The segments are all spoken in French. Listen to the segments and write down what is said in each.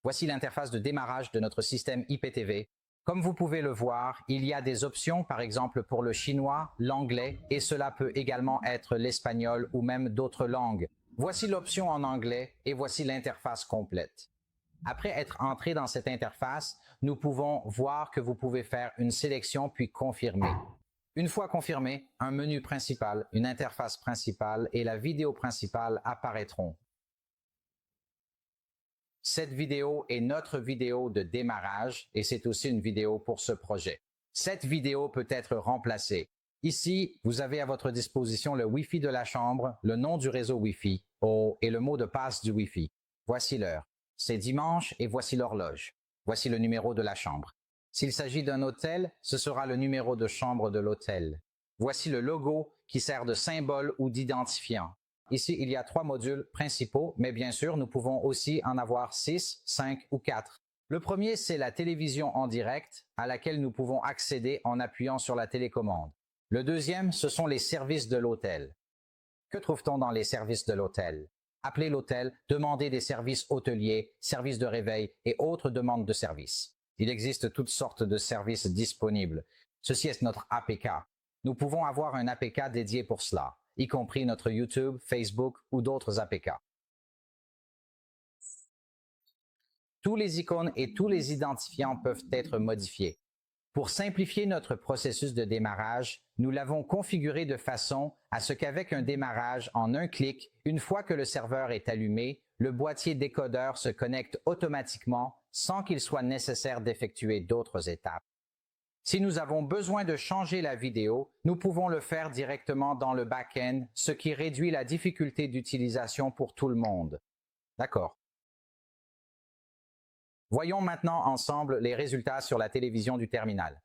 Voici l'interface de démarrage de notre système IPTV. Comme vous pouvez le voir, il y a des options, par exemple pour le chinois, l'anglais, et cela peut également être l'espagnol ou même d'autres langues. Voici l'option en anglais et voici l'interface complète. Après être entré dans cette interface, nous pouvons voir que vous pouvez faire une sélection puis confirmer. Une fois confirmé, un menu principal, une interface principale et la vidéo principale apparaîtront. Cette vidéo est notre vidéo de démarrage et c'est aussi une vidéo pour ce projet. Cette vidéo peut être remplacée. Ici, vous avez à votre disposition le Wi-Fi de la chambre, le nom du réseau Wi-Fi et le mot de passe du Wi-Fi. Voici l'heure. C'est dimanche et voici l'horloge. Voici le numéro de la chambre. S'il s'agit d'un hôtel, ce sera le numéro de chambre de l'hôtel. Voici le logo qui sert de symbole ou d'identifiant. Ici, il y a 3 modules principaux, mais bien sûr, nous pouvons aussi en avoir 6, 5 ou 4. Le premier, c'est la télévision en direct, à laquelle nous pouvons accéder en appuyant sur la télécommande. Le deuxième, ce sont les services de l'hôtel. Que trouve-t-on dans les services de l'hôtel? Appelez l'hôtel, demandez des services hôteliers, services de réveil et autres demandes de services. Il existe toutes sortes de services disponibles. Ceci est notre APK. Nous pouvons avoir un APK dédié pour cela, y compris notre YouTube, Facebook ou d'autres APK. Tous les icônes et tous les identifiants peuvent être modifiés. Pour simplifier notre processus de démarrage, nous l'avons configuré de façon à ce qu'avec un démarrage en un clic, une fois que le serveur est allumé, le boîtier décodeur se connecte automatiquement sans qu'il soit nécessaire d'effectuer d'autres étapes. Si nous avons besoin de changer la vidéo, nous pouvons le faire directement dans le back-end, ce qui réduit la difficulté d'utilisation pour tout le monde. D'accord. Voyons maintenant ensemble les résultats sur la télévision du terminal.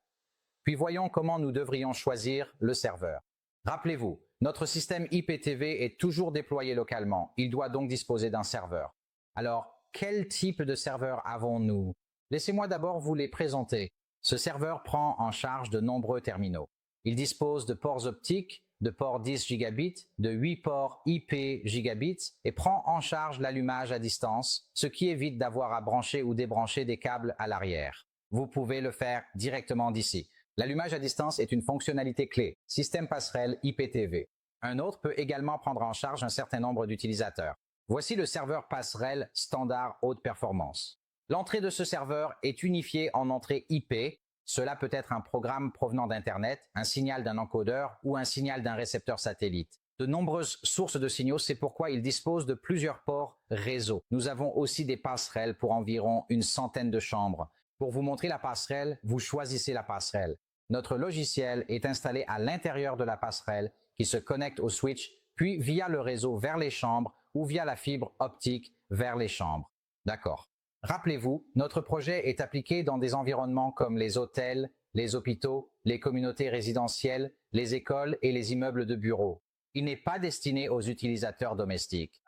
Puis voyons comment nous devrions choisir le serveur. Rappelez-vous, notre système IPTV est toujours déployé localement. Il doit donc disposer d'un serveur. Alors, quel type de serveur avons-nous? Laissez-moi d'abord vous les présenter. Ce serveur prend en charge de nombreux terminaux. Il dispose de ports optiques, de ports 10 gigabits, de 8 ports IP gigabits et prend en charge l'allumage à distance, ce qui évite d'avoir à brancher ou débrancher des câbles à l'arrière. Vous pouvez le faire directement d'ici. L'allumage à distance est une fonctionnalité clé, système passerelle IPTV. Un autre peut également prendre en charge un certain nombre d'utilisateurs. Voici le serveur passerelle standard haute performance. L'entrée de ce serveur est unifiée en entrée IP. Cela peut être un programme provenant d'Internet, un signal d'un encodeur ou un signal d'un récepteur satellite. De nombreuses sources de signaux, c'est pourquoi il dispose de plusieurs ports réseau. Nous avons aussi des passerelles pour environ une centaine de chambres. Pour vous montrer la passerelle, vous choisissez la passerelle. Notre logiciel est installé à l'intérieur de la passerelle qui se connecte au switch, puis via le réseau vers les chambres ou via la fibre optique vers les chambres. D'accord. Rappelez-vous, notre projet est appliqué dans des environnements comme les hôtels, les hôpitaux, les communautés résidentielles, les écoles et les immeubles de bureaux. Il n'est pas destiné aux utilisateurs domestiques.